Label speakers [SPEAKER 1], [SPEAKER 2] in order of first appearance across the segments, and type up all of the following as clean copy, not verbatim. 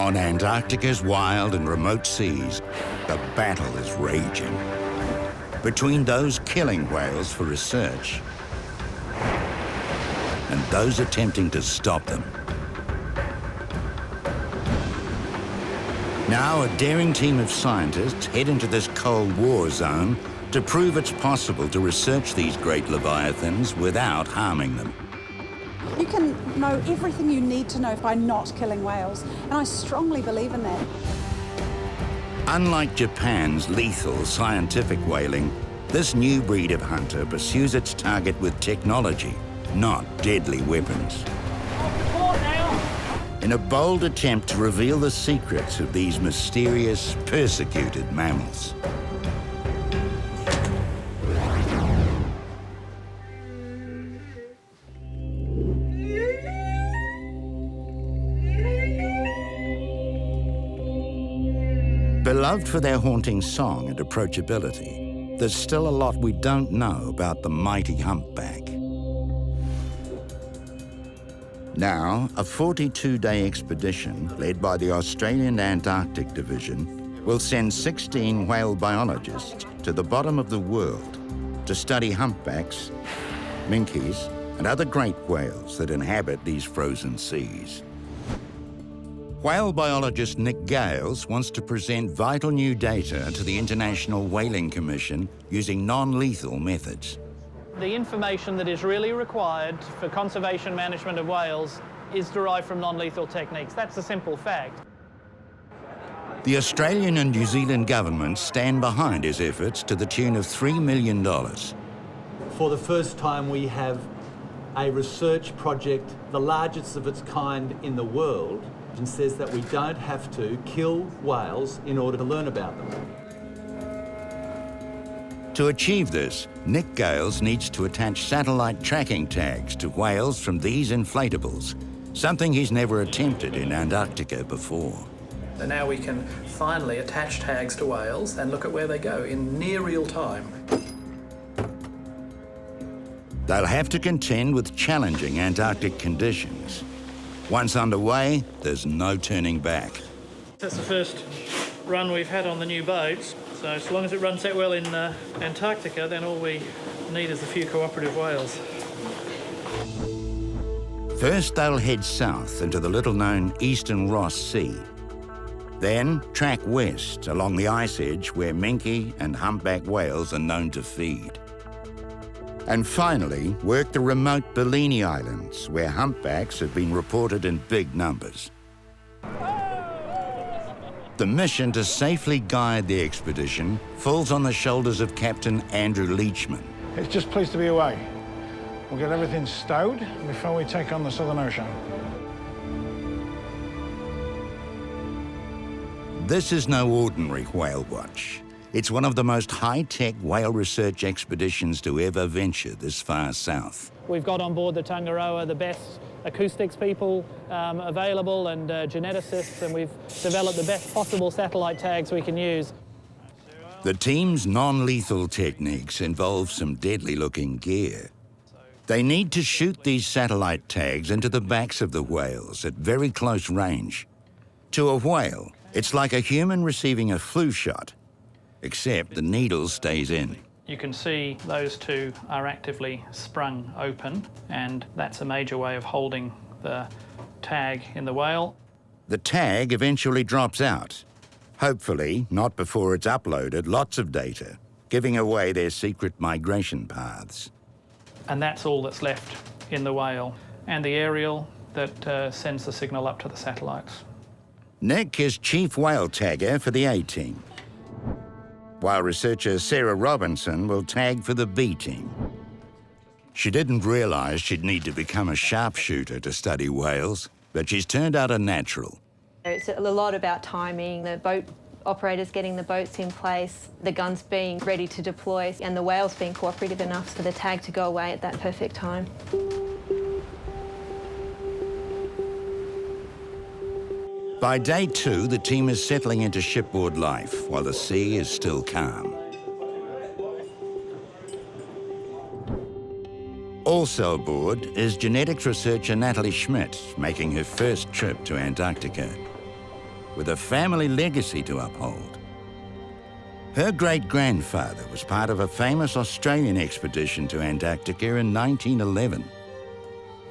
[SPEAKER 1] On Antarctica's wild and remote seas, the battle is raging between those killing whales for research and those attempting to stop them. Now, a daring team of scientists head into this Cold War zone to prove it's possible to research these great leviathans without harming them.
[SPEAKER 2] You can know everything you need to know by not killing whales, and I strongly believe in that.
[SPEAKER 1] Unlike Japan's lethal scientific whaling, this new breed of hunter pursues its target with technology, not deadly weapons. In a bold attempt to reveal the secrets of these mysterious, persecuted mammals. Beloved for their haunting song and approachability, there's still a lot we don't know about the mighty humpback. Now, a 42-day expedition led by the Australian Antarctic Division will send 16 whale biologists to the bottom of the world to study humpbacks, minkies, and other great whales that inhabit these frozen seas. Whale biologist Nick Gales wants to present vital new data to the International Whaling Commission using non-lethal methods.
[SPEAKER 3] The information that is really required for conservation management of whales is derived from non-lethal techniques. That's a simple fact.
[SPEAKER 1] The Australian and New Zealand governments stand behind his efforts to the tune of $3 million.
[SPEAKER 4] For the first time, we have a research project, the largest of its kind in the world, and says that we don't have to kill whales in order to learn about them.
[SPEAKER 1] To achieve this, Nick Gales needs to attach satellite tracking tags to whales from these inflatables, something he's never attempted in Antarctica before.
[SPEAKER 5] So now we can finally attach tags to whales and look at where they go in near real time.
[SPEAKER 1] They'll have to contend with challenging Antarctic conditions. Once underway, there's no turning back.
[SPEAKER 3] That's the first run we've had on the new boats. So as long as it runs that well in Antarctica, then all we need is a few cooperative whales.
[SPEAKER 1] First, they'll head south into the little-known Eastern Ross Sea. Then track west along the ice edge where minke and humpback whales are known to feed. And finally, work the remote Balini Islands, where humpbacks have been reported in big numbers. The mission to safely guide the expedition falls on the shoulders of Captain Andrew Leachman.
[SPEAKER 6] It's just pleased to be away. We'll get everything stowed before we take on the Southern Ocean.
[SPEAKER 1] This is no ordinary whale watch. It's one of the most high-tech whale research expeditions to ever venture this far south.
[SPEAKER 3] We've got on board the Tangaroa the best acoustics people available and geneticists, and we've developed the best possible satellite tags we can use.
[SPEAKER 1] The team's non-lethal techniques involve some deadly-looking gear. They need to shoot these satellite tags into the backs of the whales at very close range. To a whale, it's like a human receiving a flu shot, except the needle stays in.
[SPEAKER 3] You can see those two are actively sprung open, and that's a major way of holding the tag in the whale.
[SPEAKER 1] The tag eventually drops out. Hopefully, not before it's uploaded lots of data, giving away their secret migration paths.
[SPEAKER 3] And that's all that's left in the whale, and the aerial that sends the signal up to the satellites.
[SPEAKER 1] Nick is chief whale tagger for the A-team, while researcher Sarah Robinson will tag for the B-team. She didn't realise she'd need to become a sharpshooter to study whales, but she's turned out a natural.
[SPEAKER 7] It's a lot about timing, the boat operators getting the boats in place, the guns being ready to deploy, and the whales being cooperative enough for the tag to go away at that perfect time.
[SPEAKER 1] By day 2, the team is settling into shipboard life while the sea is still calm. Also aboard is genetics researcher Natalie Schmidt, making her first trip to Antarctica. with a family legacy to uphold. Her great-grandfather was part of a famous Australian expedition to Antarctica in 1911.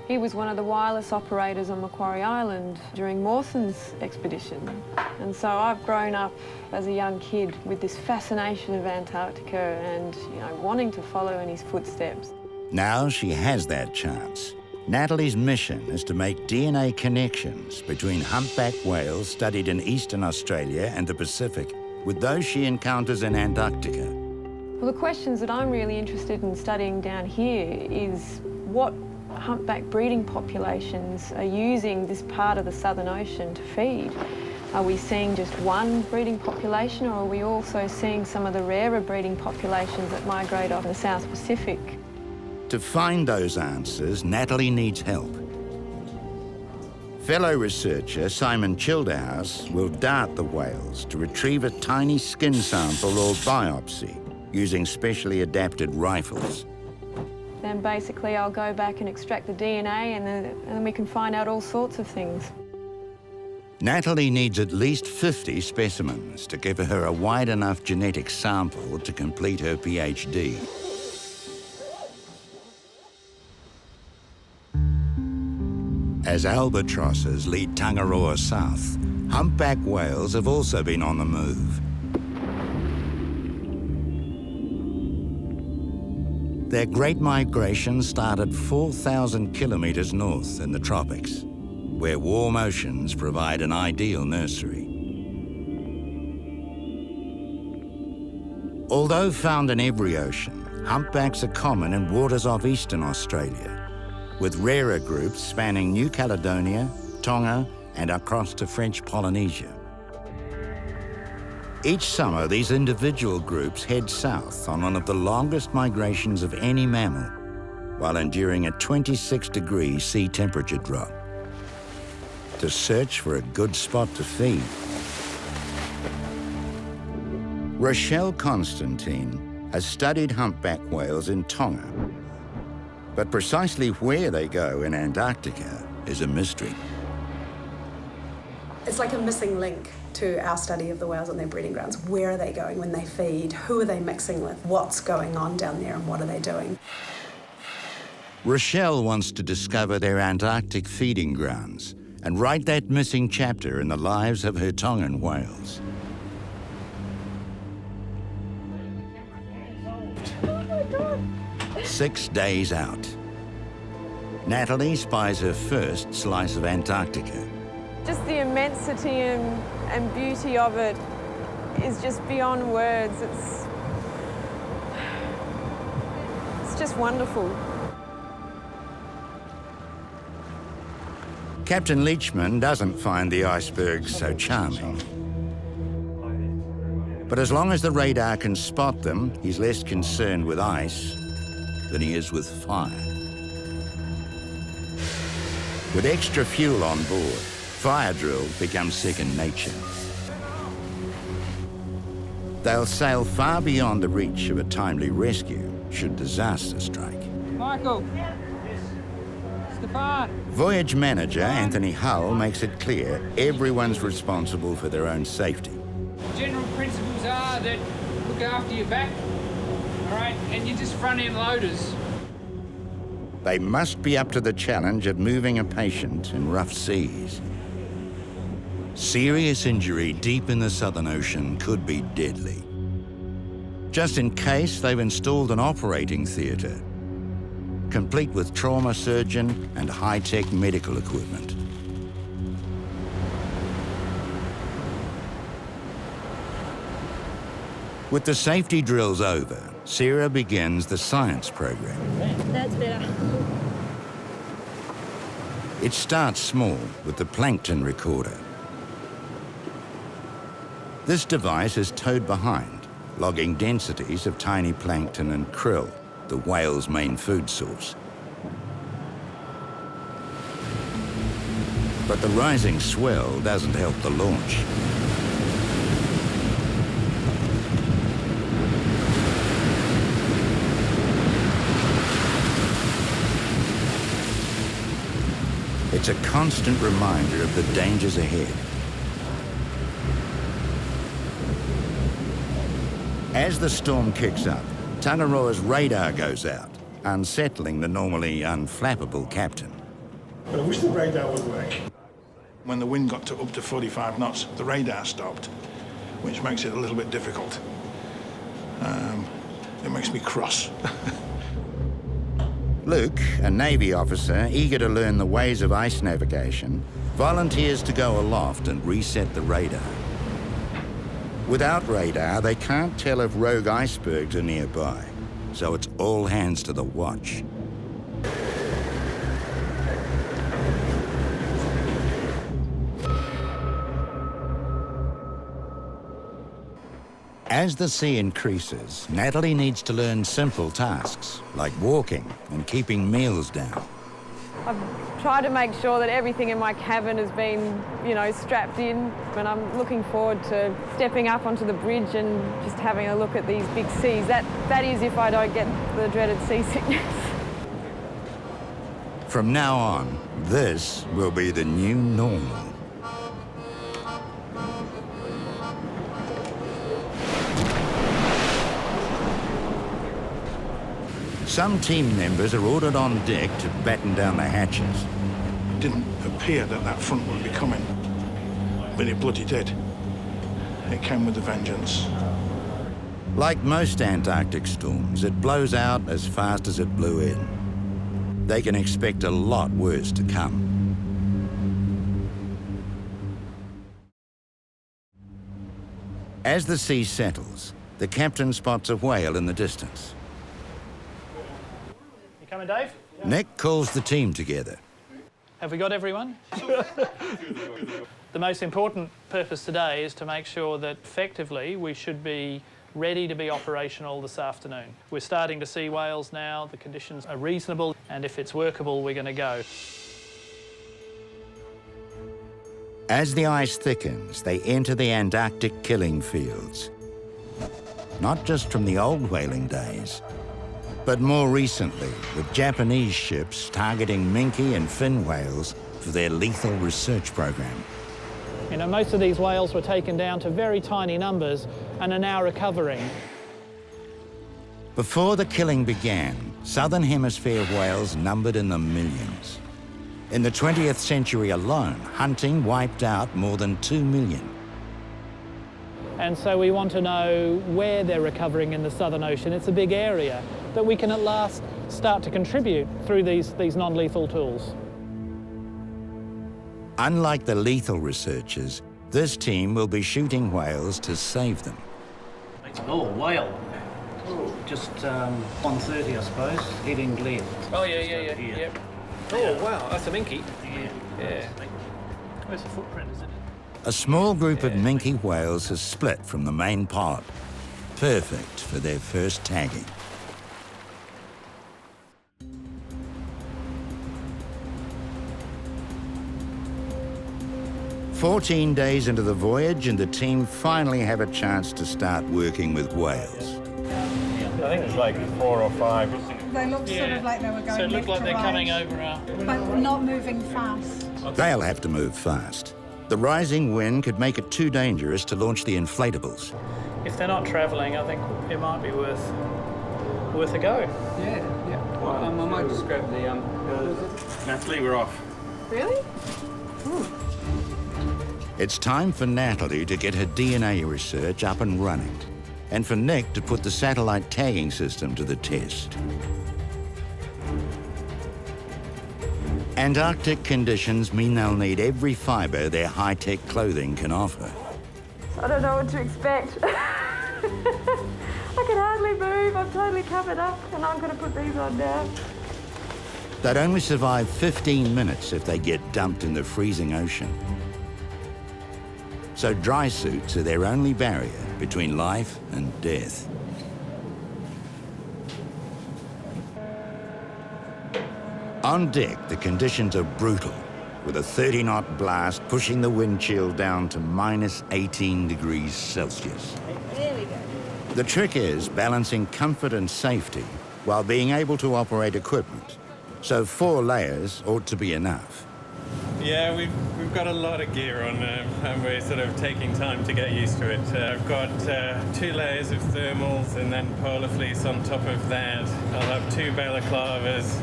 [SPEAKER 8] He was one of the wireless operators on Macquarie Island during Mawson's expedition. And so I've grown up as a young kid with this fascination of Antarctica and, wanting to follow in his footsteps.
[SPEAKER 1] Now she has that chance. Natalie's mission is to make DNA connections between humpback whales studied in Eastern Australia and the Pacific with those she encounters in Antarctica.
[SPEAKER 8] Well, the questions that I'm really interested in studying down here is what humpback breeding populations are using this part of the Southern Ocean to feed. Are we seeing just one breeding population, or are we also seeing some of the rarer breeding populations that migrate off the South Pacific?
[SPEAKER 1] To find those answers, Natalie needs help. Fellow researcher Simon Childerhouse will dart the whales to retrieve a tiny skin sample or biopsy using specially adapted rifles.
[SPEAKER 8] Then basically I'll go back and extract the DNA and then we can find out all sorts of things.
[SPEAKER 1] Natalie needs at least 50 specimens to give her a wide enough genetic sample to complete her PhD. As albatrosses lead Tangaroa south, humpback whales have also been on the move. Their great migration started 4,000 kilometres north in the tropics, where warm oceans provide an ideal nursery. Although found in every ocean, humpbacks are common in waters off eastern Australia, with rarer groups spanning New Caledonia, Tonga, and across to French Polynesia. Each summer, these individual groups head south on one of the longest migrations of any mammal, while enduring a 26-degree sea temperature drop, to search for a good spot to feed. Rochelle Constantine has studied humpback whales in Tonga, but precisely where they go in Antarctica is a mystery.
[SPEAKER 9] It's like a missing link to our study of the whales and their breeding grounds. Where are they going when they feed? Who are they mixing with? What's going on down there and what are they doing?
[SPEAKER 1] Rochelle wants to discover their Antarctic feeding grounds and write that missing chapter in the lives of her Tongan whales.
[SPEAKER 8] Oh my God!
[SPEAKER 1] 6 days out, Natalie spies her first slice of Antarctica.
[SPEAKER 8] Just the immensity and beauty of it is just beyond words. It's just wonderful.
[SPEAKER 1] Captain Leachman doesn't find the icebergs so charming. But as long as the radar can spot them, he's less concerned with ice than he is with fire. With extra fuel on board, fire drill becomes second nature. They'll sail far beyond the reach of a timely rescue should disaster strike.
[SPEAKER 10] Michael. Stefan.
[SPEAKER 1] Voyage manager Anthony Hull makes it clear everyone's responsible for their own safety.
[SPEAKER 10] General principles are that look after your back, all right, and you're just front-end loaders.
[SPEAKER 1] They must be up to the challenge of moving a patient in rough seas. Serious injury deep in the Southern Ocean could be deadly. Just in case, they've installed an operating theatre, complete with trauma surgeon and high-tech medical equipment. With the safety drills over, Sarah begins the science program.
[SPEAKER 8] That's better.
[SPEAKER 1] It starts small with the plankton recorder. This device is towed behind, logging densities of tiny plankton and krill, the whale's main food source. But the rising swell doesn't help the launch. It's a constant reminder of the dangers ahead. As the storm kicks up, Tangaroa's radar goes out, unsettling the normally unflappable captain.
[SPEAKER 6] But I wish the radar would work. When the wind got up to 45 knots, the radar stopped, which makes it a little bit difficult. It makes me cross.
[SPEAKER 1] Luke, a Navy officer eager to learn the ways of ice navigation, volunteers to go aloft and reset the radar. Without radar, they can't tell if rogue icebergs are nearby, so it's all hands to the watch. As the sea increases, Natalie needs to learn simple tasks, like walking and keeping meals down.
[SPEAKER 8] I've tried to make sure that everything in my cabin has been, strapped in, and I'm looking forward to stepping up onto the bridge and just having a look at these big seas. That is if I don't get the dreaded seasickness.
[SPEAKER 1] From now on, this will be the new normal. Some team members are ordered on deck to batten down the hatches.
[SPEAKER 6] It didn't appear that that front would be coming, but it bloody did. It came with a vengeance.
[SPEAKER 1] Like most Antarctic storms, it blows out as fast as it blew in. They can expect a lot worse to come. As the sea settles, the captain spots a whale in the distance.
[SPEAKER 3] Coming, Dave?
[SPEAKER 1] Nick calls the team together.
[SPEAKER 3] Have we got everyone? The most important purpose today is to make sure that effectively we should be ready to be operational this afternoon. We're starting to see whales now, the conditions are reasonable, and if it's workable, we're going to go.
[SPEAKER 1] As the ice thickens, they enter the Antarctic killing fields. Not just from the old whaling days, but more recently, with Japanese ships targeting minke and fin whales for their lethal research program.
[SPEAKER 3] Most of these whales were taken down to very tiny numbers and are now recovering.
[SPEAKER 1] Before the killing began, Southern Hemisphere whales numbered in the millions. In the 20th century alone, hunting wiped out more than 2 million.
[SPEAKER 3] And so we want to know where they're recovering in the Southern Ocean. It's a big area that we can at last start to contribute through these non-lethal tools.
[SPEAKER 1] Unlike the lethal researchers, this team will be shooting whales to save them.
[SPEAKER 11] Oh, whale. Just 130, I suppose, heading left.
[SPEAKER 5] Oh, yeah. Oh, wow, that's a minke. Yeah. Where's the footprint, is it?
[SPEAKER 1] A small group of minke whales has split from the main pod. Perfect for their first tagging. "14 days into the voyage, and the team finally have a chance to start working with whales.
[SPEAKER 12] I think it's like 4 or 5.
[SPEAKER 2] They looked sort of like they were going
[SPEAKER 3] So it looked like
[SPEAKER 2] left to
[SPEAKER 3] they're
[SPEAKER 2] right,
[SPEAKER 3] coming over
[SPEAKER 2] but not moving fast.
[SPEAKER 1] They'll have to move fast. The rising wind could make it too dangerous to launch the inflatables.
[SPEAKER 3] If they're not travelling, I think it might be worth a go.
[SPEAKER 10] Yeah. Well, I might just grab the...
[SPEAKER 12] Natalie, we're off.
[SPEAKER 8] Really?
[SPEAKER 1] It's time for Natalie to get her DNA research up and running, and for Nick to put the satellite tagging system to the test. Antarctic conditions mean they'll need every fibre their high-tech clothing can offer.
[SPEAKER 8] I don't know what to expect. I can hardly move. I'm totally covered up, and I'm going to put these on now.
[SPEAKER 1] They'd only survive 15 minutes if they get dumped in the freezing ocean. So dry suits are their only barrier between life and death. On deck, the conditions are brutal, with a 30-knot blast pushing the wind chill down to minus 18 degrees Celsius.
[SPEAKER 8] There we go.
[SPEAKER 1] The trick is balancing comfort and safety while being able to operate equipment. So 4 layers ought to be enough.
[SPEAKER 12] Yeah, we've got a lot of gear on and we're sort of taking time to get used to it. I've got 2 layers of thermals and then polar fleece on top of that. I'll have 2 balaclavas.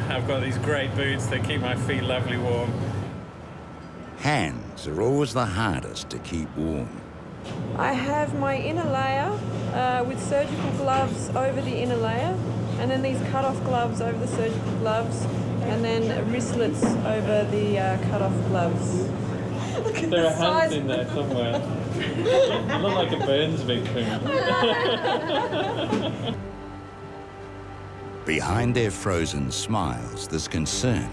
[SPEAKER 12] I've got these great boots that keep my feet lovely warm.
[SPEAKER 1] Hands are always the hardest to keep warm.
[SPEAKER 8] I have my inner layer with surgical gloves over the inner layer, and then these cut-off gloves over the surgical gloves, and then wristlets over the cut-off gloves.
[SPEAKER 12] There are hands in there somewhere. You look like a burns victim.
[SPEAKER 1] Behind their frozen smiles, there's concern.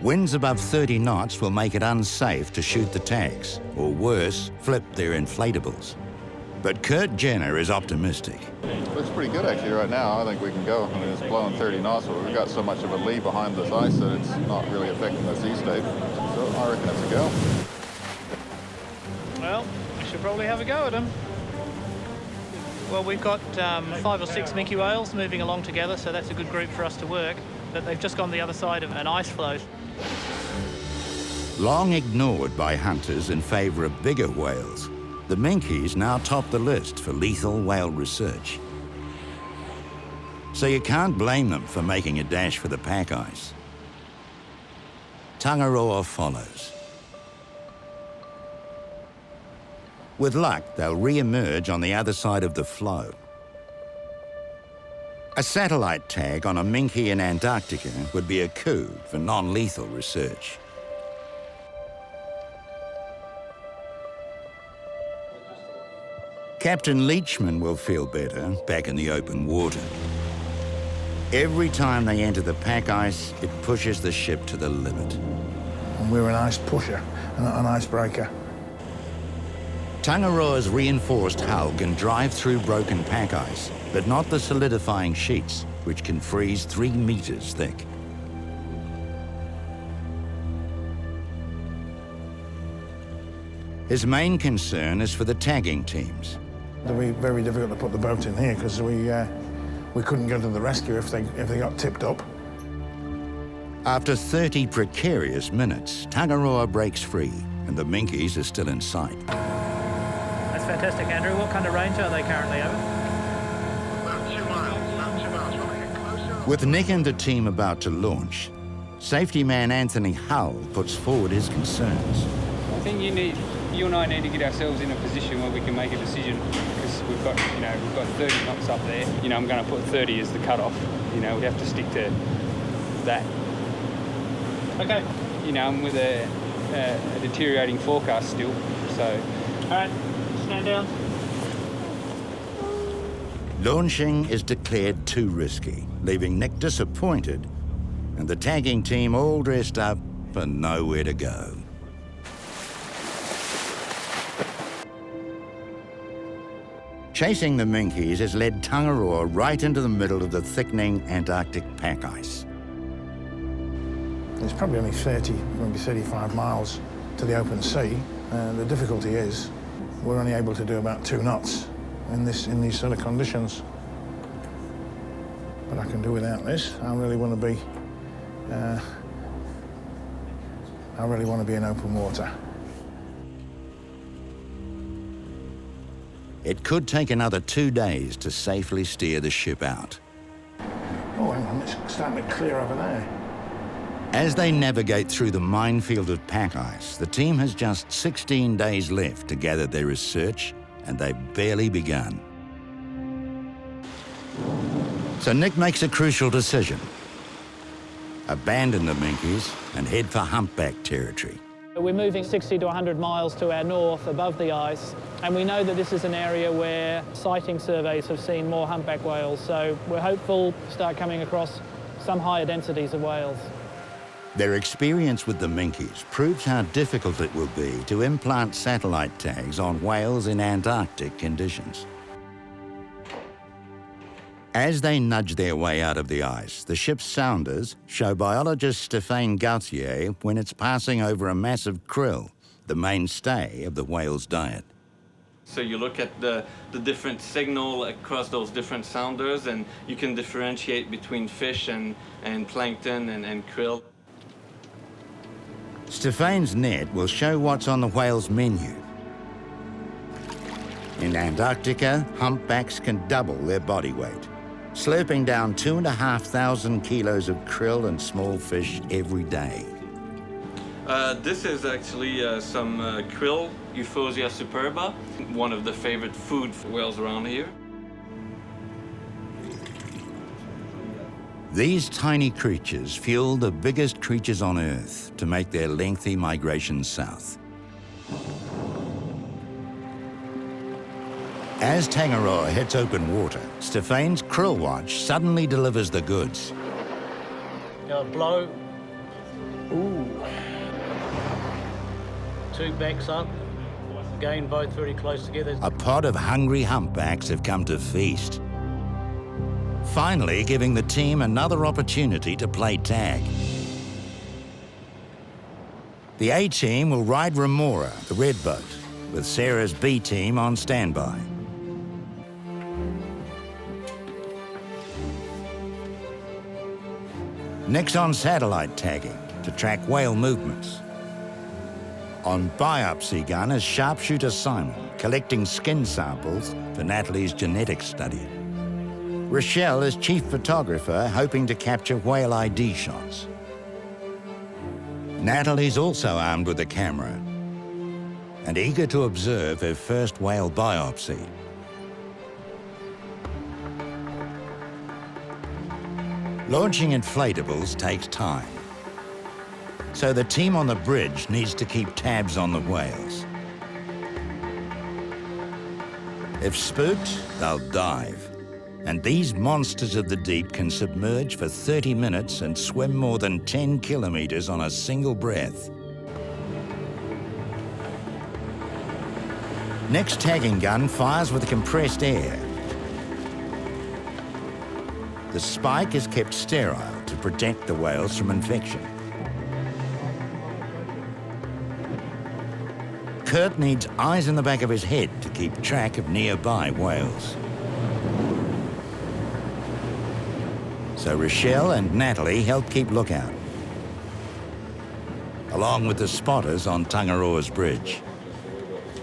[SPEAKER 1] Winds above 30 knots will make it unsafe to shoot the tags, or worse, flip their inflatables. But Kurt Jenner is optimistic.
[SPEAKER 13] Looks pretty good actually right now. I think we can go. I mean, it's blowing 30 knots, but we've got so much of a lee behind this ice that it's not really affecting the sea state. So I reckon it's a go.
[SPEAKER 3] Well, we should probably have a go at them. Well, we've got 5 or 6 minke whales moving along together, so that's a good group for us to work. But they've just gone the other side of an ice floe.
[SPEAKER 1] Long ignored by hunters in favour of bigger whales, the minkies now top the list for lethal whale research. So you can't blame them for making a dash for the pack ice. Tangaroa follows. With luck, they'll re-emerge on the other side of the floe. A satellite tag on a minke in Antarctica would be a coup for non-lethal research. Captain Leachman will feel better back in the open water. Every time they enter the pack ice, it pushes the ship to the limit.
[SPEAKER 6] And we're an ice pusher, an icebreaker.
[SPEAKER 1] Tangaroa's reinforced hull can drive through broken pack ice, but not the solidifying sheets, which can freeze 3 meters thick. His main concern is for the tagging teams.
[SPEAKER 6] It'll be very difficult to put the boat in here because we couldn't go to the rescue if they got tipped up.
[SPEAKER 1] After 30 precarious minutes, Tangaroa breaks free, and the minkies are still in sight.
[SPEAKER 3] That's fantastic, Andrew. What kind of range are they currently over?
[SPEAKER 6] About 2 miles.
[SPEAKER 1] With Nick and the team about to launch, safety man Anthony Hull puts forward his concerns.
[SPEAKER 10] I think you and I need to get ourselves in a position where we can make a decision because we've got 30 knots up there. I'm going to put 30 as the cutoff. We have to stick to that.
[SPEAKER 3] Okay.
[SPEAKER 10] I'm with a deteriorating forecast still, so.
[SPEAKER 3] All right, stand down.
[SPEAKER 1] Launching is declared too risky, leaving Nick disappointed, and the tagging team all dressed up and nowhere to go. Chasing the minkies has led Tangaroa right into the middle of the thickening Antarctic pack ice.
[SPEAKER 6] It's probably only 30, maybe 35 miles to the open sea. The difficulty is we're only able to do about 2 knots in these sort of conditions. But I can do without this. I really want to be in open water.
[SPEAKER 1] It could take another 2 days to safely steer the ship out.
[SPEAKER 6] Oh, hang on, it's starting to clear over there.
[SPEAKER 1] As they navigate through the minefield of pack ice, the team has just 16 days left to gather their research, and they've barely begun. So Nick makes a crucial decision. Abandon the minkies and head for humpback territory.
[SPEAKER 3] We're moving 60 to 100 miles to our north above the ice, and we know that this is an area where sighting surveys have seen more humpback whales, so we're hopeful to start coming across some higher densities of whales.
[SPEAKER 1] Their experience with the minkies proves how difficult it will be to implant satellite tags on whales in Antarctic conditions. As they nudge their way out of the ice, the ship's sounders show biologist Stéphane Gauthier when it's passing over a massive krill, the mainstay of the whale's diet.
[SPEAKER 12] So you look at the different signal across those different sounders, and you can differentiate between fish and plankton and krill.
[SPEAKER 1] Stephane's net will show what's on the whale's menu. In Antarctica, humpbacks can double their body weight, slurping down 2,500 kilos of krill and small fish every day.
[SPEAKER 14] This is actually some krill, Euphosia superba, one of the favorite food for whales around here.
[SPEAKER 1] These tiny creatures fuel the biggest creatures on Earth to make their lengthy migration south. As Tangaroa hits open water, Stephane's krill watch suddenly delivers the goods.
[SPEAKER 11] Go blow. Ooh. Two backs up. Again, both very close together.
[SPEAKER 1] A pod of hungry humpbacks have come to feast, finally giving the team another opportunity to play tag. The A team will ride Remora, the red boat, with Sarah's B team on standby. Next on satellite tagging to track whale movements. On biopsy gun is sharpshooter Simon, collecting skin samples for Natalie's genetics study. Rochelle is chief photographer, hoping to capture whale ID shots. Natalie's also armed with a camera and eager to observe her first whale biopsy. Launching inflatables takes time, so the team on the bridge needs to keep tabs on the whales. If spooked, they'll dive. And these monsters of the deep can submerge for 30 minutes and swim more than 10 kilometers on a single breath. Next tagging gun fires with compressed air. The spike is kept sterile to protect the whales from infection. Kurt needs eyes in the back of his head to keep track of nearby whales. So Rochelle and Natalie help keep lookout, along with the spotters on Tangaroa's bridge.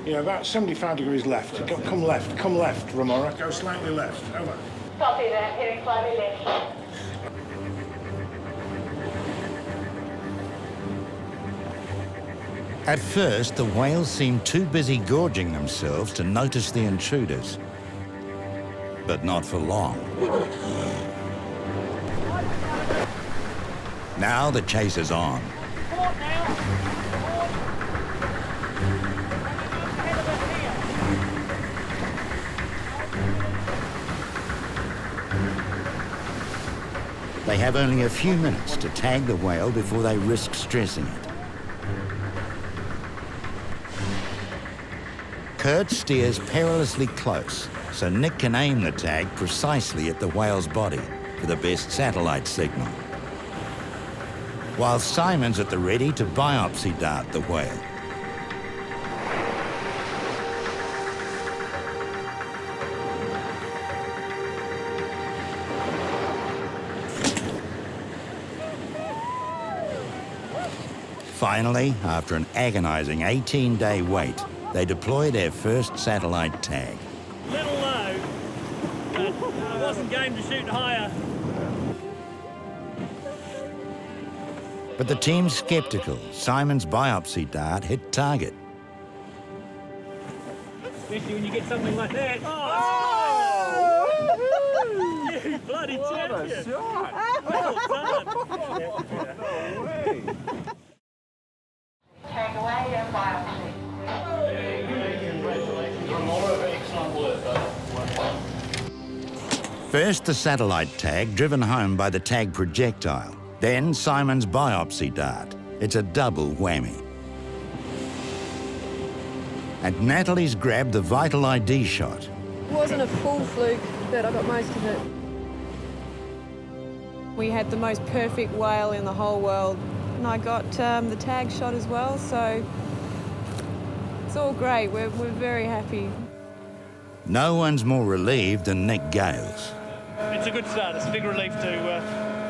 [SPEAKER 6] Yeah, about 75 degrees left. Come left, Remora. Go slightly left, over.
[SPEAKER 15] Copy that, heading slightly left.
[SPEAKER 1] At first, the whales seemed too busy gorging themselves to notice the intruders, but not for long. Now the chase is on. They have only a few minutes to tag the whale before they risk stressing it. Kurt steers perilously close, so Nick can aim the tag precisely at the whale's body for the best satellite signal, while Simon's at the ready to biopsy dart the whale. Finally, after an agonizing 18-day wait, they deploy their first satellite tag.
[SPEAKER 16] Little low, but I wasn't game to shoot higher.
[SPEAKER 1] But the team's skeptical. Simon's biopsy dart hit target.
[SPEAKER 16] Especially when you get something like that. Oh! You bloody champion! What a shot! Well done!
[SPEAKER 15] Tag away and biopsy.
[SPEAKER 1] First, the satellite tag driven home by the tag projectile. Then Simon's biopsy dart. It's a double whammy. And Natalie's grabbed the vital ID shot.
[SPEAKER 8] It wasn't a full fluke, but I got most of it. We had the most perfect whale in the whole world, and I got the tag shot as well, so it's all great. We're very happy.
[SPEAKER 1] No one's more relieved than Nick Gales.
[SPEAKER 3] It's a good start. It's a big relief to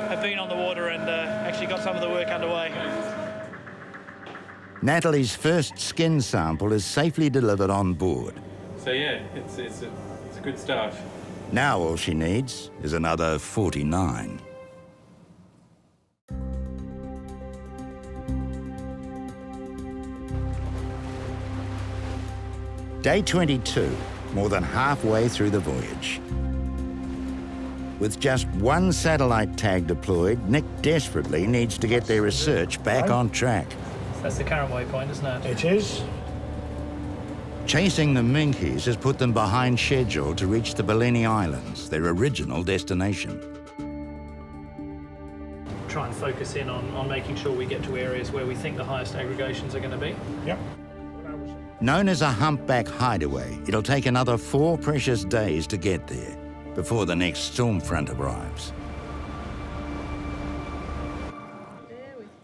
[SPEAKER 3] have been on the water and actually got some of the work underway.
[SPEAKER 1] Natalie's first skin sample is safely delivered on board.
[SPEAKER 12] So yeah, it's a good start.
[SPEAKER 1] Now all she needs is another 49. Day 22, more than halfway through the voyage. With just one satellite tag deployed, Nick desperately needs to get their research back on track.
[SPEAKER 3] That's the current waypoint, isn't it?
[SPEAKER 6] It is.
[SPEAKER 1] Chasing the minkies has put them behind schedule to reach the Balini Islands, their original destination.
[SPEAKER 3] Try and focus in on making sure we get to areas where we think the highest aggregations are going to be.
[SPEAKER 6] Yep.
[SPEAKER 1] Known as a humpback hideaway, it'll take another 4 precious days to get there before the next storm front arrives.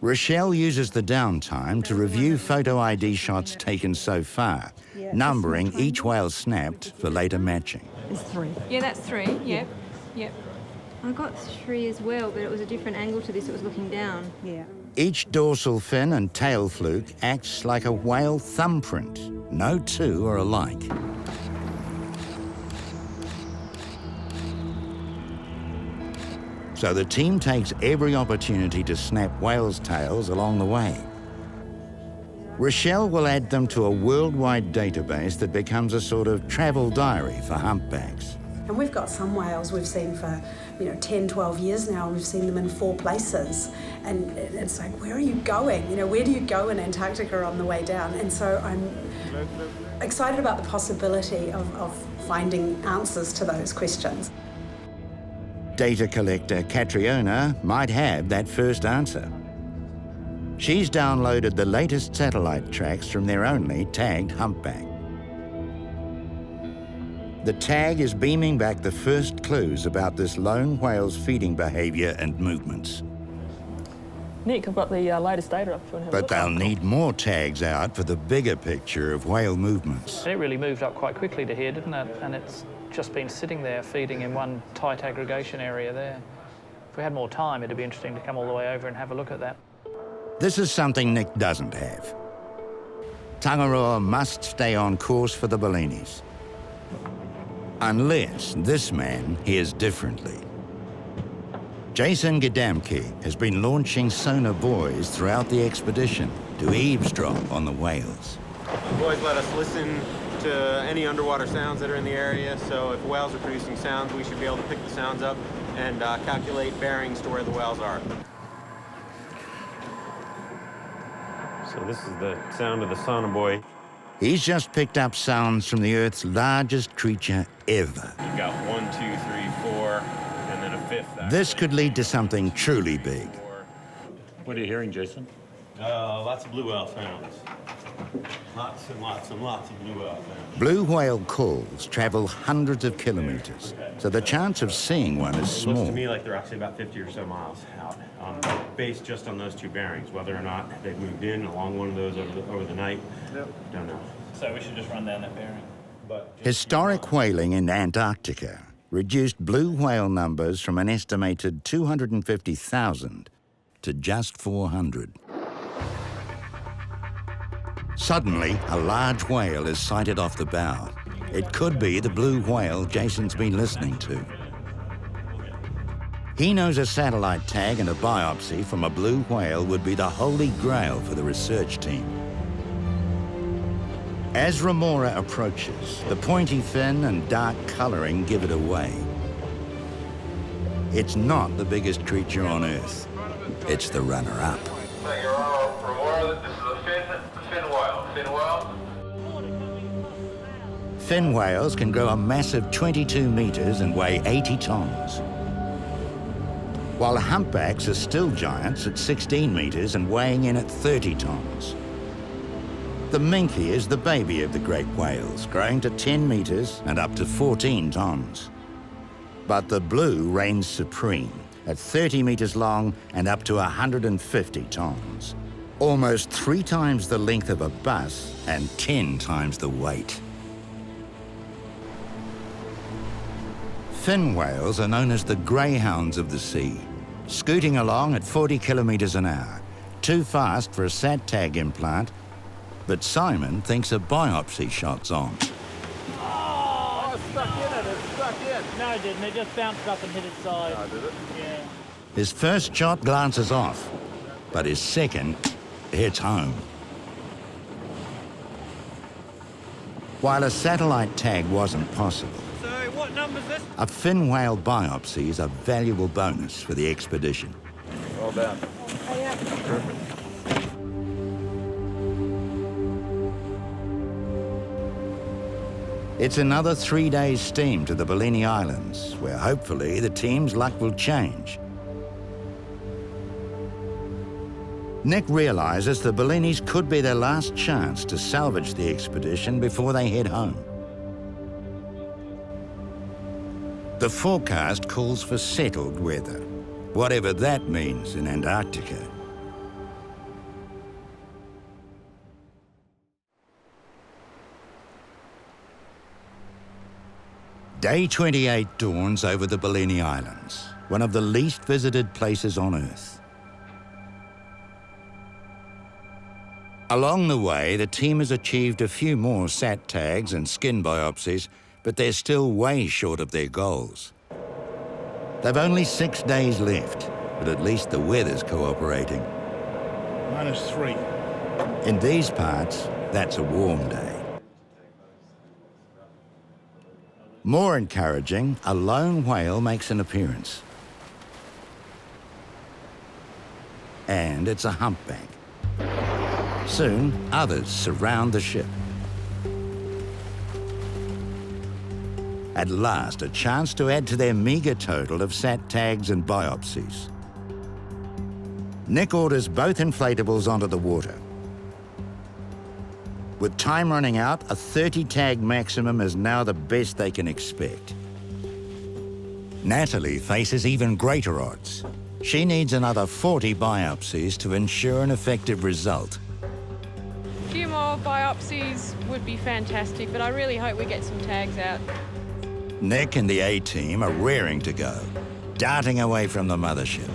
[SPEAKER 1] Rochelle uses the downtime to review photo ID shots taken so far, numbering each whale snapped for later matching.
[SPEAKER 2] There's 3.
[SPEAKER 8] Yeah, that's 3. Yep. Yep.
[SPEAKER 7] I got 3 as well, but it was a different angle to this. It was looking down.
[SPEAKER 2] Yeah.
[SPEAKER 1] Each dorsal fin and tail fluke acts like a whale thumbprint. No two are alike. So the team takes every opportunity to snap whales' tails along the way. Rochelle will add them to a worldwide database that becomes a sort of travel diary for humpbacks.
[SPEAKER 9] And we've got some whales we've seen for 10, 12 years now, and we've seen them in 4 places. And it's like, where are you going? Where do you go in Antarctica on the way down? And so I'm excited about the possibility of finding answers to those questions.
[SPEAKER 1] Data collector Catriona might have that first answer. She's downloaded the latest satellite tracks from their only tagged humpback. The tag is beaming back the first clues about this lone whale's feeding behaviour and movements.
[SPEAKER 16] Nick, I've got the latest data up for you.
[SPEAKER 1] But they'll need more tags out for the bigger picture of whale movements.
[SPEAKER 3] It really moved up quite quickly to here, didn't it? And it's just been sitting there feeding in one tight aggregation area there. If we had more time, it'd be interesting to come all the way over and have a look at that.
[SPEAKER 1] This is something Nick doesn't have. Tangaroa must stay on course for the Balinis. Unless this man hears differently. Jason Gadamke has been launching sonar buoys throughout the expedition to eavesdrop on the whales.
[SPEAKER 17] The buoys let us listen to any underwater sounds that are in the area, so if whales are producing sounds, we should be able to pick the sounds up and calculate bearings to where the whales are.
[SPEAKER 18] So this is the sound of the sonar buoy.
[SPEAKER 1] He's just picked up sounds from the Earth's largest creature ever.
[SPEAKER 18] You've got 1, 2, 3, 4, and then a 5th.
[SPEAKER 1] This could lead to something truly big.
[SPEAKER 18] What are you hearing, Jason?
[SPEAKER 17] Lots of blue whale sounds. Lots and lots and lots of blue whale sounds.
[SPEAKER 1] Blue whale calls travel hundreds of kilometers, so the chance of seeing one is
[SPEAKER 18] It looks
[SPEAKER 1] small.
[SPEAKER 18] to me like they're actually about 50 or so miles out, based just on those 2 bearings. Whether or not they've moved in along one of those over the night, don't know.
[SPEAKER 3] So we should just run down that bearing.
[SPEAKER 1] Historic whaling in Antarctica reduced blue whale numbers from an estimated 250,000 to just 400. Suddenly, a large whale is sighted off the bow. It could be the blue whale Jason's been listening to. He knows a satellite tag and a biopsy from a blue whale would be the holy grail for the research team. As Remora approaches, the pointy fin and dark colouring give it away. It's not the biggest creature on Earth. It's the runner-up.
[SPEAKER 15] Remora, this is a fin whale. Fin whale.
[SPEAKER 1] Fin whales can grow a massive 22 metres and weigh 80 tonnes. While humpbacks are still giants at 16 metres and weighing in at 30 tonnes. The minke is the baby of the great whales, growing to 10 metres and up to 14 tonnes. But the blue reigns supreme at 30 metres long and up to 150 tonnes. Almost 3 times the length of a bus and 10 times the weight. Fin whales are known as the greyhounds of the sea, scooting along at 40 kilometres an hour, too fast for a sat tag implant But Simon thinks a biopsy shot's on.
[SPEAKER 16] Oh, it's stuck in it. It's stuck in. No, it didn't. It just bounced up and hit its side.
[SPEAKER 13] Oh, did it?
[SPEAKER 16] Yeah.
[SPEAKER 1] His first shot glances off, but his second hits home. While a satellite tag wasn't possible,
[SPEAKER 16] So what number's this?
[SPEAKER 1] a fin whale biopsy is a valuable bonus for the expedition.
[SPEAKER 13] Well done.
[SPEAKER 1] It's another 3 days steam to the Balini Islands, where hopefully the team's luck will change. Nick realises the Balinis could be their last chance to salvage the expedition before they head home. The forecast calls for settled weather, whatever that means in Antarctica. Day 28 dawns over the Balini Islands, one of the least visited places on Earth. Along the way, the team has achieved a few more sat tags and skin biopsies, but they're still way short of their goals. They've only 6 days left, but at least the weather's cooperating.
[SPEAKER 6] -3.
[SPEAKER 1] In these parts, that's a warm day. More encouraging, a lone whale makes an appearance. And it's a humpback. Soon, others surround the ship. At last, a chance to add to their meagre total of sat tags and biopsies. Nick orders both inflatables onto the water. With time running out, a 30 tag maximum is now the best they can expect. Natalie faces even greater odds. She needs another 40 biopsies to ensure an effective result.
[SPEAKER 8] A few more biopsies would be fantastic, but I really hope we get some tags out.
[SPEAKER 1] Nick and the A-team are raring to go, darting away from the mothership.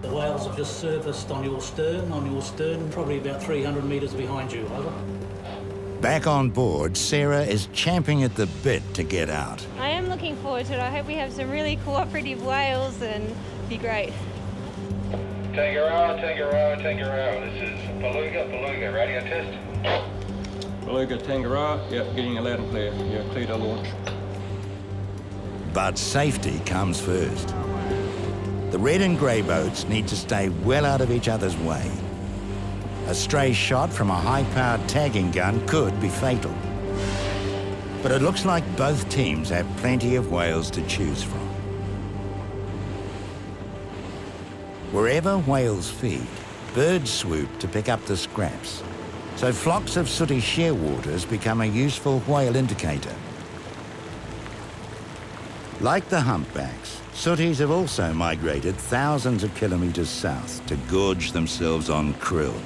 [SPEAKER 11] The whales have just surfaced on your stern, probably about 300 metres behind you, over.
[SPEAKER 1] Back on board, Sarah is champing at the bit to get out.
[SPEAKER 7] I am looking forward to it. I hope we have some really cooperative whales and be great.
[SPEAKER 15] Tango, this is Beluga, radio test.
[SPEAKER 10] Beluga, Tangaroa, yeah, getting you loud and clear. Yeah, clear to launch.
[SPEAKER 1] But safety comes first. The red and grey boats need to stay well out of each other's way. A stray shot from a high-powered tagging gun could be fatal. But it looks like both teams have plenty of whales to choose from. Wherever whales feed, birds swoop to pick up the scraps. So flocks of sooty shearwaters become a useful whale indicator. Like the humpbacks, sooties have also migrated thousands of kilometres south to gorge themselves on krill.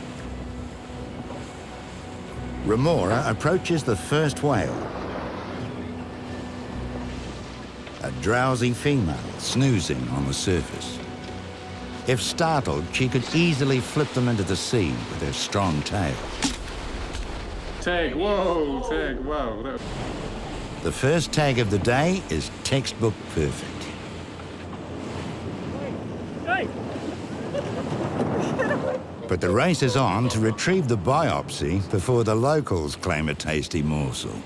[SPEAKER 1] Remora approaches the first whale. A drowsy female snoozing on the surface. If startled, she could easily flip them into the sea with her strong tail.
[SPEAKER 12] Tag, whoa, tag, wow.
[SPEAKER 1] The first tag of the day is textbook perfect.
[SPEAKER 16] Hey!
[SPEAKER 1] But the race is on to retrieve the biopsy before the locals claim a tasty morsel.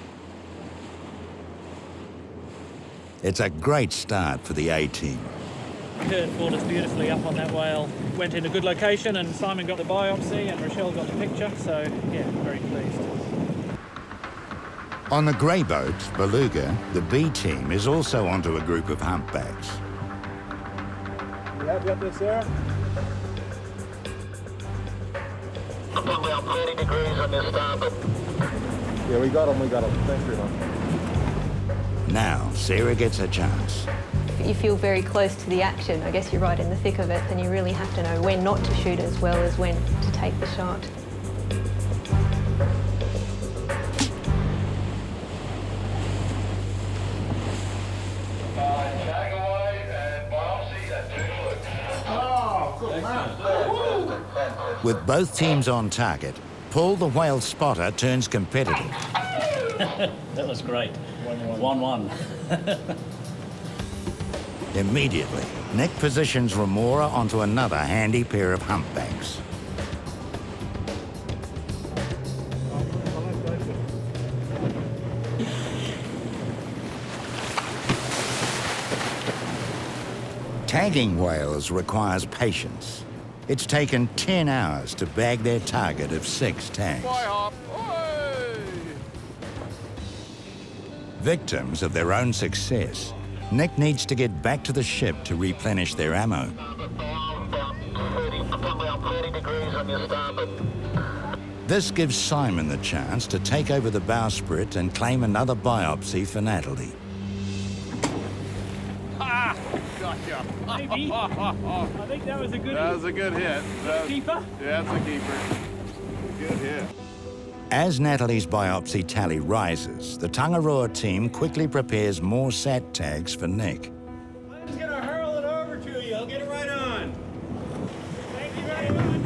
[SPEAKER 1] It's a great start for the A-team.
[SPEAKER 3] Kurt fought us beautifully up on that whale. Went in a good location and Simon got the biopsy and Rochelle got the picture, so yeah, very pleased.
[SPEAKER 1] On the grey boat, Beluga, the B team is also onto a group of humpbacks.
[SPEAKER 6] You happy up there, Sarah?
[SPEAKER 15] Up about 30 degrees on this starboard.
[SPEAKER 13] Yeah, we got him. Thanks very much.
[SPEAKER 1] Now, Sarah gets a chance.
[SPEAKER 7] You feel very close to the action. I guess you're right in the thick of it, and you really have to know when not to shoot as well as when to take the shot.
[SPEAKER 15] Tag away and biopsy at 2 flukes.
[SPEAKER 1] With both teams on target, Paul the whale spotter turns competitive.
[SPEAKER 11] That was great. 1-1.
[SPEAKER 1] Immediately, Nick positions Remora onto another handy pair of humpbacks. Tagging whales requires patience. It's taken 10 hours to bag their target of 6 tags. Victims of their own success, Nick needs to get back to the ship to replenish their ammo. This gives Simon the chance to take over the bowsprit and claim another biopsy for Natalie.
[SPEAKER 16] Gotcha. Maybe. I think that was a good hit.
[SPEAKER 19] That was a good hit.
[SPEAKER 16] Keeper?
[SPEAKER 19] Yeah, it's a keeper. Good hit.
[SPEAKER 1] As Natalie's biopsy tally rises, the Tangaroa team quickly prepares more SAT tags for Nick.
[SPEAKER 18] I'm just gonna hurl it over to you. I'll get it right on.
[SPEAKER 16] Thank you very much.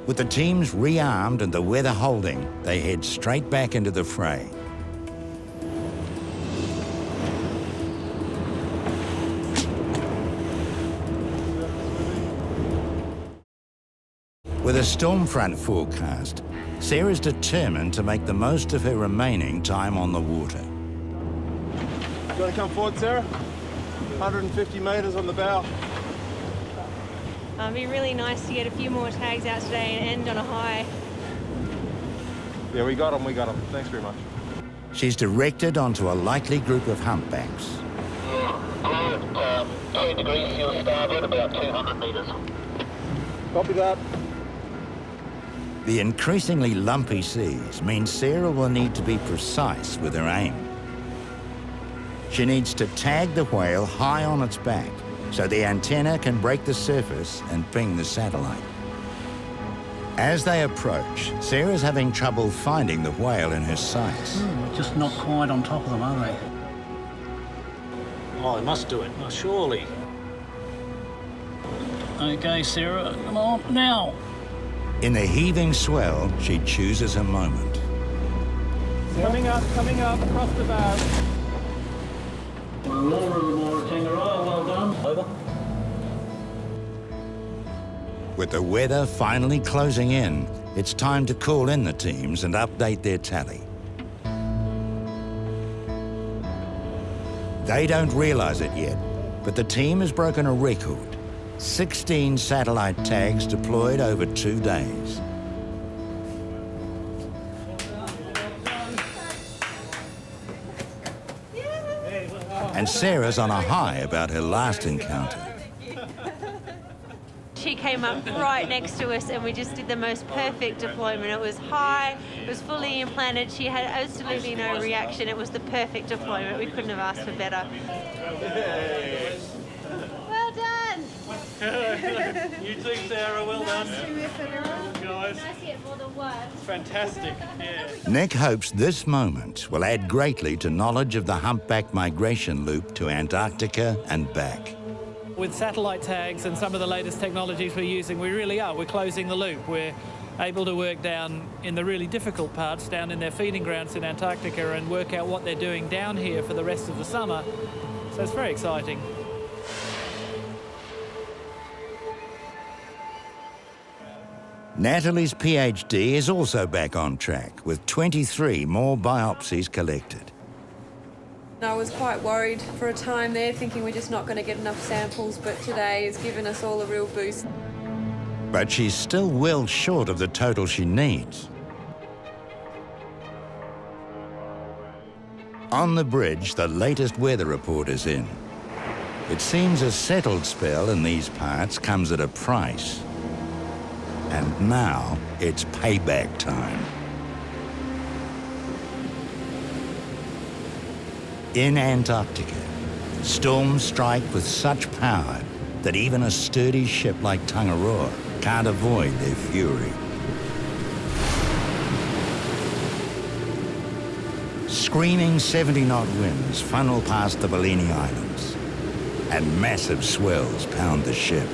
[SPEAKER 1] With the teams rearmed and the weather holding, they head straight back into the fray. With a storm front forecast, Sarah's determined to make the most of her remaining time on the water.
[SPEAKER 19] You want to come forward, Sarah? 150 metres on the bow.
[SPEAKER 7] It'd be really nice to get a few more tags out today and end on a high.
[SPEAKER 19] Yeah, we got them, Thanks very much.
[SPEAKER 1] She's directed onto a likely group of humpbacks.
[SPEAKER 15] Good. 10 degrees to your starboard, about 200 metres.
[SPEAKER 19] Copy that.
[SPEAKER 1] The increasingly lumpy seas mean Sarah will need to be precise with her aim. She needs to tag the whale high on its back so the antenna can break the surface and ping the satellite. As they approach, Sarah's having trouble finding the whale in her sights.
[SPEAKER 11] We're just not quite on top of them, are they? Oh, they must do it. Oh, surely. Okay, Sarah, come on, now.
[SPEAKER 1] In the heaving swell, she chooses a moment.
[SPEAKER 16] Coming up, across the bow.
[SPEAKER 11] Well done. Over.
[SPEAKER 1] With the weather finally closing in, it's time to call in the teams and update their tally. They don't realize it yet, but the team has broken a record. 16 satellite tags deployed over 2 days. And Sarah's on a high about her last encounter.
[SPEAKER 7] She came up right next to us and we just did the most perfect deployment. It was high, it was fully implanted, she had absolutely no reaction. It was the perfect deployment. We couldn't have asked for better. Well done!
[SPEAKER 16] You too, Sarah, well done. Guys. Fantastic, yeah.
[SPEAKER 1] Nick hopes this moment will add greatly to knowledge of the humpback migration loop to Antarctica and back.
[SPEAKER 3] With satellite tags and some of the latest technologies we're using, we really are. We're closing the loop. We're able to work down in the really difficult parts, down in their feeding grounds in Antarctica, and work out what they're doing down here for the rest of the summer. So it's very exciting.
[SPEAKER 1] Natalie's PhD is also back on track, with 23 more biopsies collected.
[SPEAKER 8] I was quite worried for a time there, thinking we're just not going to get enough samples, but today has given us all a real boost.
[SPEAKER 1] But she's still well short of the total she needs. On the bridge, the latest weather report is in. It seems a settled spell in these parts comes at a price. And now it's payback time. In Antarctica, storms strike with such power that even a sturdy ship like Tangaroa can't avoid their fury. Screaming 70-knot winds funnel past the Balini Islands, and massive swells pound the ship.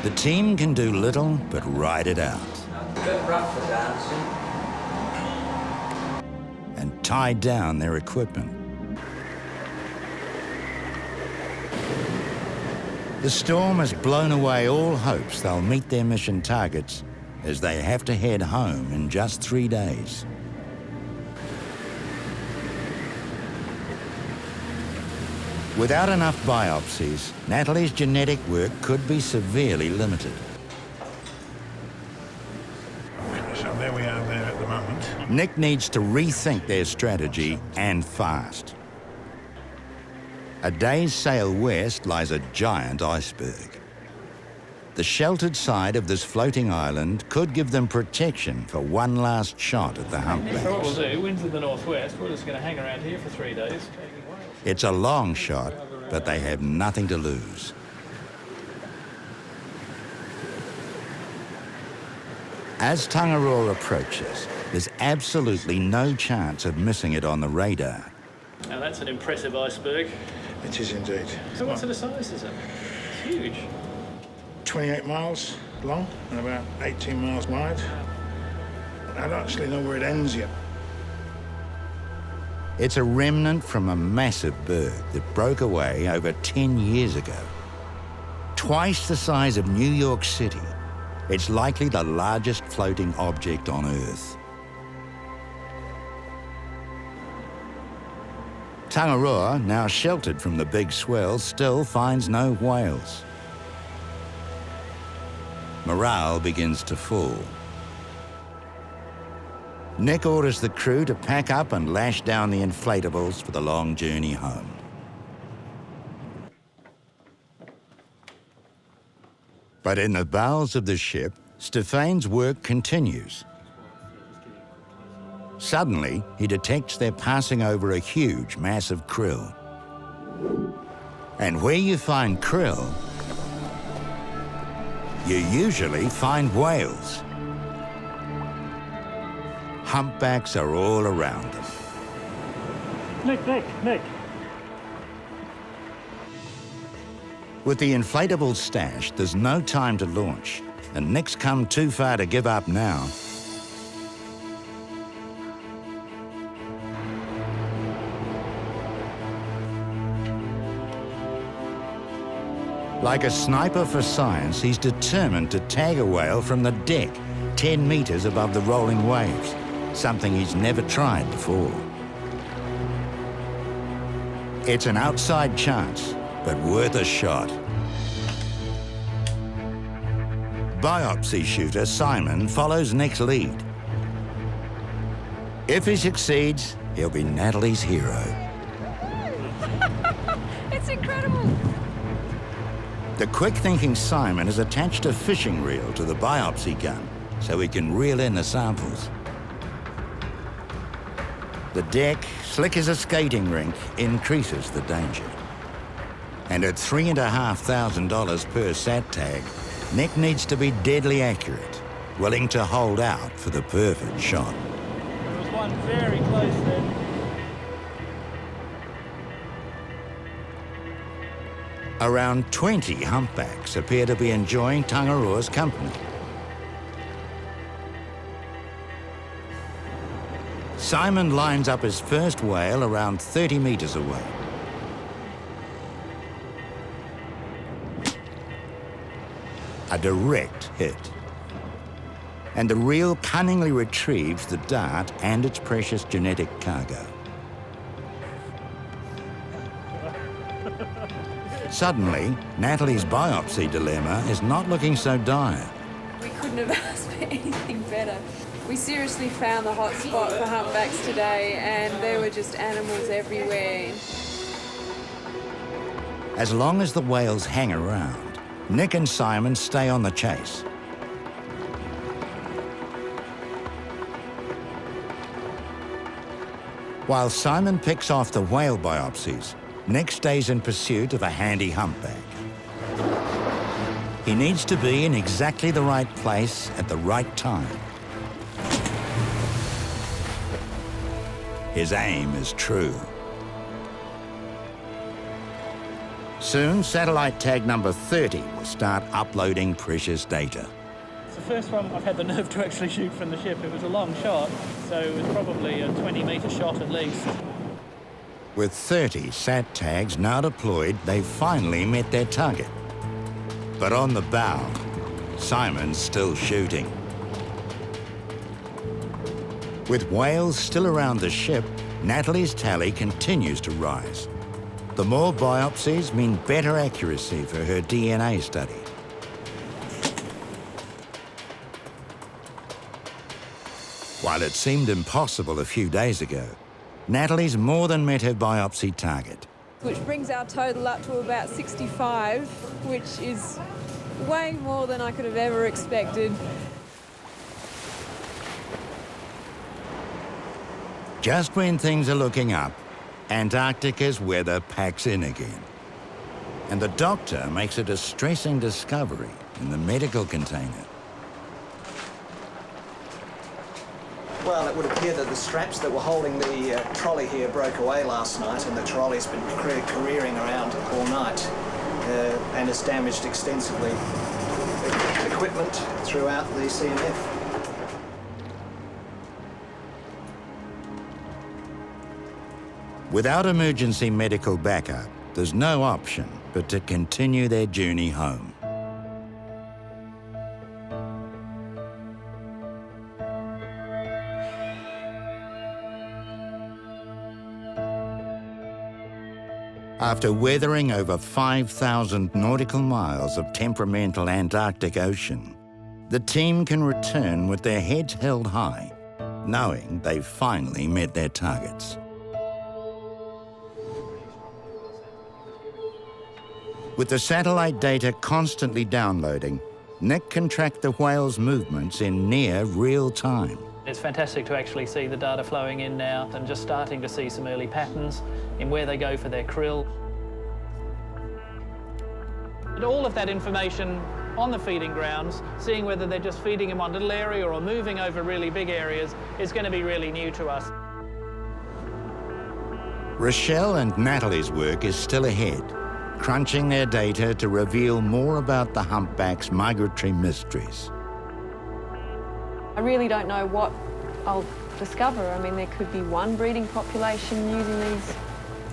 [SPEAKER 1] The team can do little but ride it out.
[SPEAKER 20] A bit rough for dancing.
[SPEAKER 1] And tie down their equipment. The storm has blown away all hopes they'll meet their mission targets as they have to head home in just 3 days. Without enough biopsies, Natalie's genetic work could be severely limited.
[SPEAKER 6] So there we are there at the moment.
[SPEAKER 1] Nick needs to rethink their strategy, and fast. A day's sail west lies a giant iceberg. The sheltered side of this floating island could give them protection for one last shot at the humpbacks.
[SPEAKER 3] So what we'll do, winds of the northwest, we're just going to hang around here for 3 days.
[SPEAKER 1] It's a long shot, but they have nothing to lose. As Tangaroa approaches, there's absolutely no chance of missing it on the radar.
[SPEAKER 3] Now that's an impressive iceberg.
[SPEAKER 6] It is indeed.
[SPEAKER 3] So what sort of size is it? It's huge.
[SPEAKER 6] 28 miles long and about 18 miles wide. I don't actually know where it ends yet.
[SPEAKER 1] It's a remnant from a massive berg that broke away over 10 years ago. Twice the size of New York City, it's likely the largest floating object on Earth. Tangaroa, now sheltered from the big swell, still finds no whales. Morale begins to fall. Nick orders the crew to pack up and lash down the inflatables for the long journey home. But in the bowels of the ship, Stephane's work continues. Suddenly, he detects they're passing over a huge mass of krill. And where you find krill, you usually find whales. Humpbacks are all around them.
[SPEAKER 16] Nick.
[SPEAKER 1] With the inflatable stashed, there's no time to launch, and Nick's come too far to give up now. Like a sniper for science, he's determined to tag a whale from the deck, 10 meters above the rolling waves, something he's never tried before. It's an outside chance, but worth a shot. Biopsy shooter Simon follows Nick's lead. If he succeeds, he'll be Natalie's hero.
[SPEAKER 8] It's incredible.
[SPEAKER 1] The quick-thinking Simon has attached a fishing reel to the biopsy gun so he can reel in the samples. The deck, slick as a skating rink, increases the danger. And at $3,500 per sat tag, Nick needs to be deadly accurate, willing to hold out for the perfect shot.
[SPEAKER 3] There was one very close there.
[SPEAKER 1] Around 20 humpbacks appear to be enjoying Tangaroa's company. Simon lines up his first whale around 30 meters away. A direct hit. And the reel cunningly retrieves the dart and its precious genetic cargo. Suddenly, Natalie's biopsy dilemma is not looking so dire.
[SPEAKER 8] We couldn't have asked for anything better. We seriously found the hot spot for humpbacks today, and there were just animals everywhere.
[SPEAKER 1] As long as the whales hang around, Nick and Simon stay on the chase. While Simon picks off the whale biopsies, Nick stays in pursuit of a handy humpback. He needs to be in exactly the right place at the right time. His aim is true. Soon, satellite tag number 30 will start uploading precious data.
[SPEAKER 3] It's the first one I've had the nerve to actually shoot from the ship. It was a long shot, so it was probably a 20-metre shot at least.
[SPEAKER 1] With 30 sat tags now deployed, they've finally met their target. But on the bow, Simon's still shooting. With whales still around the ship, Natalie's tally continues to rise. The more biopsies mean better accuracy for her DNA study. While it seemed impossible a few days ago, Natalie's more than met her biopsy target.
[SPEAKER 8] Which brings our total up to about 65, which is way more than I could have ever expected.
[SPEAKER 1] Just when things are looking up, Antarctica's weather packs in again. And the doctor makes a distressing discovery in the medical container.
[SPEAKER 21] Well, it would appear that the straps that were holding the trolley here broke away last night, and the trolley's been careering around all night and has damaged extensively equipment throughout the CMF.
[SPEAKER 1] Without emergency medical backup, there's no option but to continue their journey home. After weathering over 5,000 nautical miles of temperamental Antarctic ocean, the team can return with their heads held high, knowing they've finally met their targets. With the satellite data constantly downloading, Nick can track the whale's movements in near real time.
[SPEAKER 3] It's fantastic to actually see the data flowing in now and just starting to see some early patterns in where they go for their krill. And all of that information on the feeding grounds, seeing whether they're just feeding in one little area or moving over really big areas, is going to be really new to us.
[SPEAKER 1] Rochelle and Natalie's work is still ahead, crunching their data to reveal more about the humpback's migratory mysteries.
[SPEAKER 8] I really don't know what I'll discover. I mean, there could be one breeding population using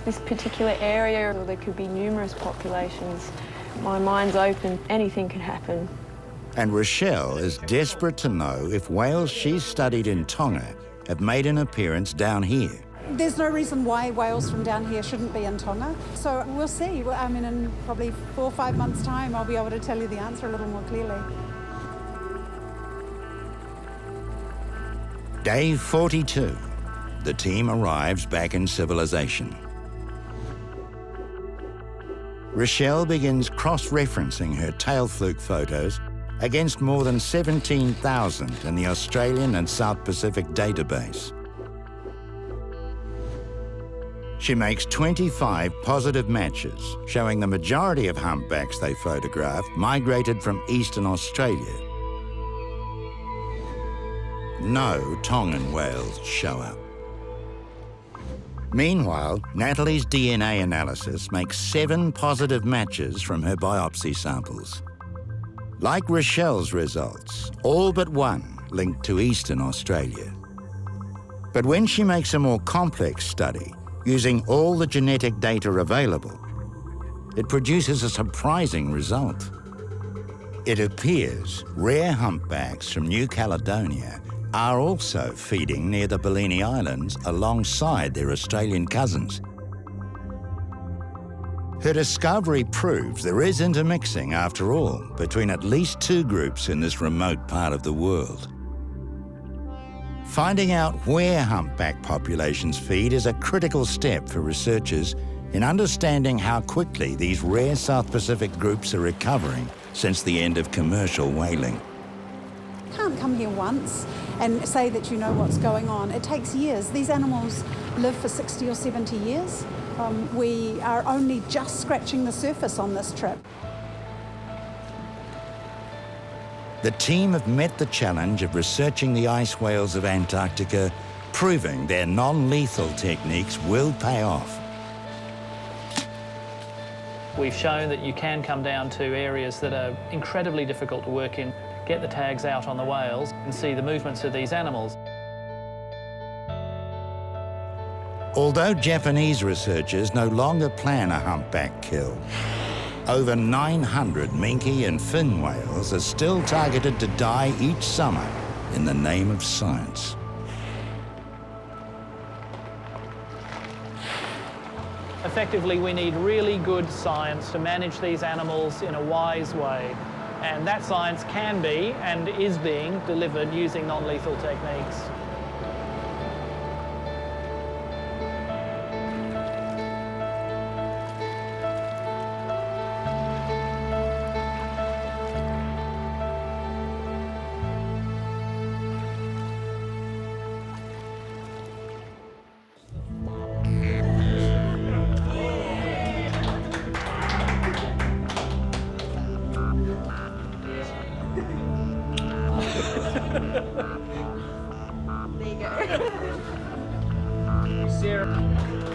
[SPEAKER 8] this particular area, or there could be numerous populations. My mind's open. Anything can happen.
[SPEAKER 1] And Rochelle is desperate to know if whales she's studied in Tonga have made an appearance down here.
[SPEAKER 2] There's no reason why whales from down here shouldn't be in Tonga. So we'll see. I mean, in probably 4 or 5 months' time, I'll be able to tell you the answer a little more clearly.
[SPEAKER 1] Day 42. The team arrives back in civilization. Rochelle begins cross-referencing her tail fluke photos against more than 17,000 in the Australian and South Pacific database. She makes 25 positive matches, showing the majority of humpbacks they photographed migrated from Eastern Australia. No Tongan whales show up. Meanwhile, Natalie's DNA analysis makes 7 positive matches from her biopsy samples. Like Rochelle's results, all but one linked to Eastern Australia. But when she makes a more complex study, using all the genetic data available, it produces a surprising result. It appears rare humpbacks from New Caledonia are also feeding near the Balini Islands alongside their Australian cousins. Her discovery proves there is intermixing, after all, between at least 2 groups in this remote part of the world. Finding out where humpback populations feed is a critical step for researchers in understanding how quickly these rare South Pacific groups are recovering since the end of commercial whaling.
[SPEAKER 2] You can't come here once and say that you know what's going on. It takes years. These animals live for 60 or 70 years. We are only just scratching the surface on this trip.
[SPEAKER 1] The team have met the challenge of researching the ice whales of Antarctica, proving their non-lethal techniques will pay off.
[SPEAKER 3] We've shown that you can come down to areas that are incredibly difficult to work in, get the tags out on the whales and see the movements of these animals.
[SPEAKER 1] Although Japanese researchers no longer plan a humpback kill, over 900 minke and fin whales are still targeted to die each summer in the name of science.
[SPEAKER 3] Effectively, we need really good science to manage these animals in a wise way. And that science can be and is being delivered using non-lethal techniques.
[SPEAKER 4] There you go. Sarah.